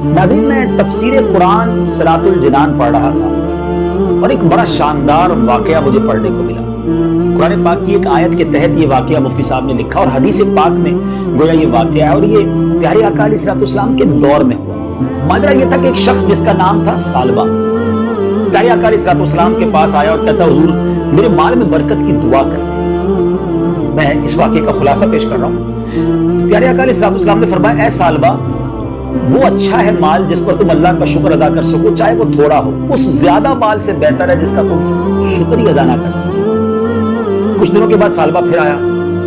ناظرین، میں تفسیر قرآن صراط الجنان پڑھ رہا تھا اور ایک بڑا شاندار واقعہ مجھے پڑھنے کو ملا۔ قرآن پاک کی ایک آیت کے تحت یہ واقعہ مفتی صاحب نے لکھا اور حدیث پاک میں گویا یہ واقعہ ہے، اور یہ پیارے آقا علیہ الصلوۃ والسلام کے دور میں ہوا۔ ماجرا یہ تھا کہ ایک شخص جس کا نام تھا ثعلبہ، پیارے آقا علیہ الصلوۃ والسلام کے پاس آیا اور کہتا حضور میرے مال میں برکت کی دعا کر دیں۔ میں اس واقعے کا خلاصہ پیش کر رہا ہوں۔ تو پیارے آقا علیہ الصلوۃ والسلام نے فرمایا اے ثعلبہ، وہ اچھا ہے مال جس پر تم اللہ کا شکر ادا کر سکو، چاہے وہ تھوڑا ہو، اس زیادہ مال سے بہتر ہے جس کا تم شکر ہی ادا نہ کر سکو۔ کچھ دنوں کے بعد ثعلبہ پھر آیا،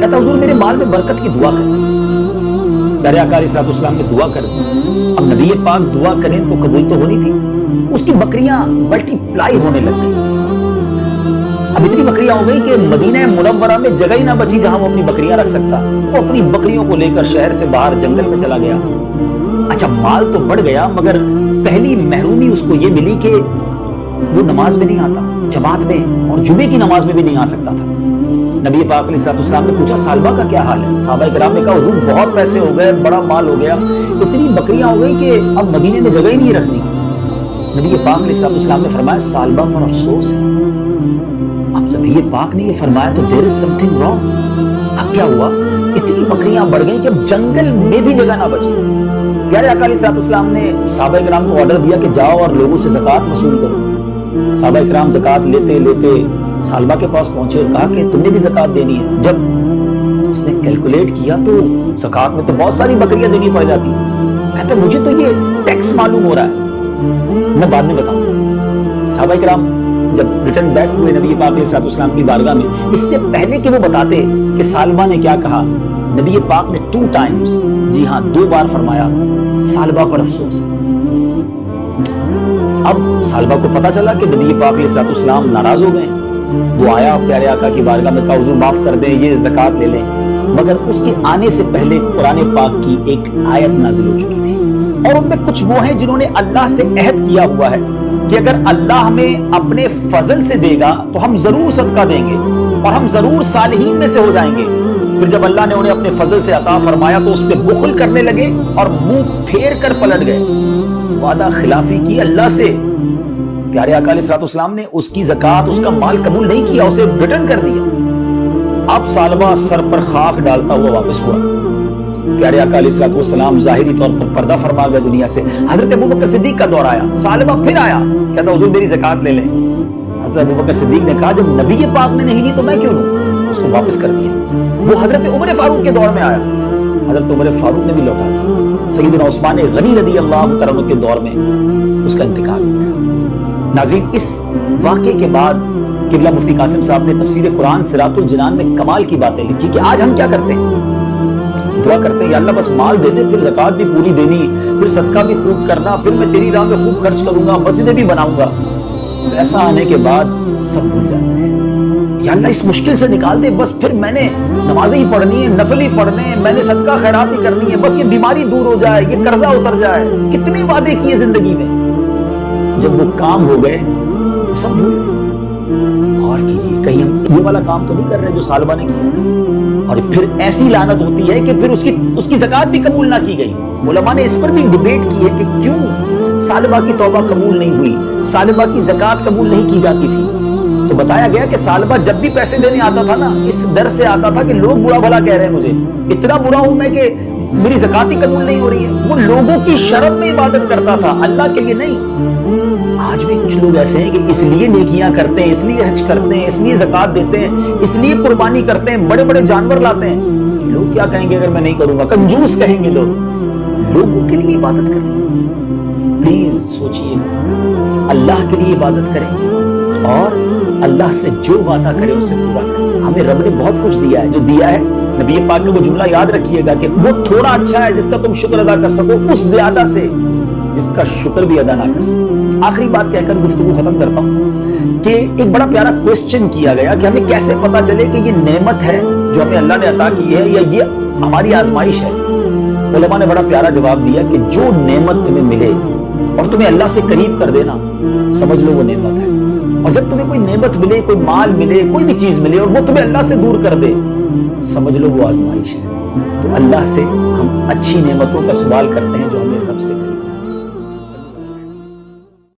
کہتا حضور میرے مال میں برکت کی دعا کر دیں۔ پیارے آقا علیہ الصلوۃ والسلام نے دعا کر دی۔ اب نبی پاک دعا کریں تو قبول تو ہونی تھی، اس کی بکریاں ملٹی پلائی ہونے لگ گئی۔ اب اتنی بکریاں ہو گئی کہ مدینہ منورہ میں جگہ ہی نہ بچی جہاں وہ اپنی بکریاں رکھ سکتا۔ وہ اپنی بکریوں کو لے کر شہر سے باہر جنگل میں چلا گیا۔ اچھا، مال تو بڑھ گیا مگر پہلی محرومی اس کو یہ ملی کہ وہ نماز میں نہیں آتا، جماعت میں اور جمعے کی نماز میں بھی نہیں آ سکتا تھا۔ نبی پاک علیہ الصلوۃ والسلام نے پوچھا ثعلبہ کا کیا حال ہے؟ صحابہ کرام نے کہا حضور بہت پیسے ہو گئے، بڑا مال ہو گیا، اتنی بکریاں ہو گئی کہ اب مدینے میں جگہ ہی نہیں رکھنی۔ نبی پاک علیہ الصلوۃ والسلام نے فرمایا ثعلبہ پر افسوس ہے۔ اب نبی پاک نے یہ فرمایا تو there is something wrong۔ اب کیا ہوا؟ اتنی بکریاں بڑھ گئی کہ اب جنگل میں بھی جگہ نہ بچی۔ پیارے آقا علیہ الصلوۃ والسلام نے صحابہ کرام کو آرڈر دیا کہ جاؤ اور لوگوں سے زکوٰۃ وصول کرو۔ صحابہ کرام زکوٰۃ لیتے لیتے ثعلبہ کے پاس پہنچے اور کہا کہ تم نے بھی زکوٰۃ دینی ہے۔ جب اس نے کیلکولیٹ کیا تو زکوٰۃ میں تو بہت ساری بکریاں دینی پڑ جاتی۔ کہتا مجھے تو یہ ٹیکس معلوم ہو رہا ہے، میں بعد میں بتاؤں۔ صحابہ کرام جب ریٹرن بیک ہوئے نبی پاک علیہ الصلوۃ والسلام کی بارگاہ میں، اس سے پہلے کہ وہ بتاتے کہ ثعلبہ نے کیا کہا، نبی پاک نے 2 times، جی ہاں 2 بار فرمایا ثعلبہ پر افسوس ہے۔ اب ثعلبہ کو پتا چلا کہ نبی پاک علیہ الصلوۃ والسلام ناراض ہو گئے۔ وہ آیا پیارے آقا کی بارگاہ میں، کہا حضور معاف کر دیں، یہ زکوٰۃ لے لیں۔ مگر اس کے آنے سے پہلے قرآن پاک کی ایک آیت نازل ہو چکی تھی، اور ان میں کچھ وہ ہیں جنہوں نے اللہ سے عہد کیا ہوا ہے کہ اگر اللہ ہمیں اپنے فضل سے دے گا تو ہم ضرور صدقہ دیں گے اور ہم ضرور صالحین میں سے ہو جائیں گے۔ پھر جب اللہ نے انہیں اپنے فضل سے عطا فرمایا تو اس پہ بخل کرنے لگے اور منہ پھیر کر پلٹ گئے، وعدہ خلافی کی اللہ سے۔ پیارے آقا علیہ الصلوۃ والسلام نے اس کی زکوٰۃ، اس کا مال قبول نہیں کیا، اسے ریٹرن کر دیا۔ اب ثعلبہ سر پر خاک ڈالتا ہوا واپس ہوا۔ پیارے آقا علیہ الصلوۃ والسلام ظاہری طور پر پردہ فرما گئے دنیا سے۔ حضرت ابوبکر صدیق کا دور آیا، ثعلبہ پھر آیا، کہتا حضور میری زکوٰۃ لے لیں۔ حضرت ابوبکر صدیق نے کہا جب نبی پاک نے نہیں لی تو میں کیوں لوں؟ اس کو واپس کر دیا۔ وہ حضرت عمر فاروق کے دور میں آیا، حضرت عمر فاروق نے بھی لوٹا دیا۔ سیدنا عثمان غنی رضی اللہ تعالیٰ کے دور میں اس کا انتقال ہو گیا۔ ناظرین، اس واقعے کے بعد قبلہ مفتی قاسم صاحب نے تفسیر قرآن صراط الجنان میں کمال کی باتیں لکھی کہ آج ہم کیا کرتے ہیں؟ دعا کرتے ہیں یا اللہ بس مال دے دے، پھر زکوٰۃ بھی پوری دینی، پھر صدقہ بھی خوب کرنا، پھر میں تیری راہ میں خوب خرچ کروں گا، مسجدیں بھی بناؤں گا۔ ایسا آنے کے بعد سب بھول جاتے ہیں۔ یا اللہ اس مشکل سے نکال دے، بس پھر میں نے نمازیں ہی پڑھنی ہے، نفل ہی پڑھنے ہیں، میں نے صدقہ خیرات ہی کرنی ہے، بس یہ بیماری دور ہو جائے، یہ قرضہ اتر جائے۔ کتنے وعدے کیے زندگی میں، جب وہ کام ہو گئے تو سب بھول گئے۔ غور کیجئے، کہیں ہم یہ والا کام تو نہیں کر رہے جو ثعلبہ نے کیا؟ اور پھر ایسی لعنت ہوتی ہے کہ پھر اس کی زکوٰۃ بھی قبول نہ کی گئی۔ علماء نے اس پر بھی ڈیبیٹ کی ہے کہ کیوں ثعلبہ کی توبہ قبول نہیں ہوئی، ثعلبہ کی زکوٰۃ قبول نہیں کی جاتی تھی۔ تو بتایا گیا کہ ثعلبہ جب بھی پیسے دینے آتا تھا نا، اس ڈر سے آتا تھا کہ لوگ برا بھلا کہہ رہے ہیں مجھے، اتنا برا ہوں میں کہ میری زکوٰۃ ہی قبول نہیں ہو رہی ہے۔ وہ لوگوں کی شرم میں عبادت کرتا تھا، اللہ کے لیے نہیں۔ آج بھی کچھ لوگ ایسے ہیں کہ اس لیے نیکیاں کرتے ہیں، اس لیے حج کرتے ہیں، اس لیے زکوٰۃ دیتے ہیں، اس لیے قربانی کرتے ہیں، بڑے بڑے جانور لاتے ہیں کہ لوگ کیا کہیں گے اگر میں نہیں کروں گا، کنجوس کہیں گے لوگ۔ لوگوں کے لیے عبادت کرنی ہے، پلیز سوچئے، اللہ کے لیے عبادت کریں اور اللہ سے جو وعدہ کرے اسے پورا کریں۔ ہمیں رب نے بہت کچھ دیا ہے، جو دیا ہے نبی پاک نے وہ جملہ یاد رکھیے گا کہ وہ تھوڑا اچھا ہے جس کا تم شکر ادا کر سکو، اس زیادہ سے جس کا شکر بھی ادا نہ کر سکو۔ آخری بات کہہ کر گفتگو ختم کرتا ہوں کہ ایک بڑا پیارا کوسچن کیا گیا کہ ہمیں کیسے پتا چلے کہ یہ نعمت ہے جو ہمیں اللہ نے عطا کی ہے یا یہ ہماری آزمائش ہے۔ علماء نے بڑا پیارا جواب دیا کہ جو نعمت تمہیں ملے اور تمہیں اللہ سے قریب کر دینا، سمجھ لو وہ نعمت ہے۔ اور جب تمہیں کوئی نعمت ملے، کوئی مال ملے، کوئی بھی چیز ملے اور وہ تمہیں اللہ سے دور کر دے، سمجھ لو وہ آزمائش ہے۔ تو اللہ سے ہم اچھی نعمتوں کا سوال کرتے ہیں جو ہمیں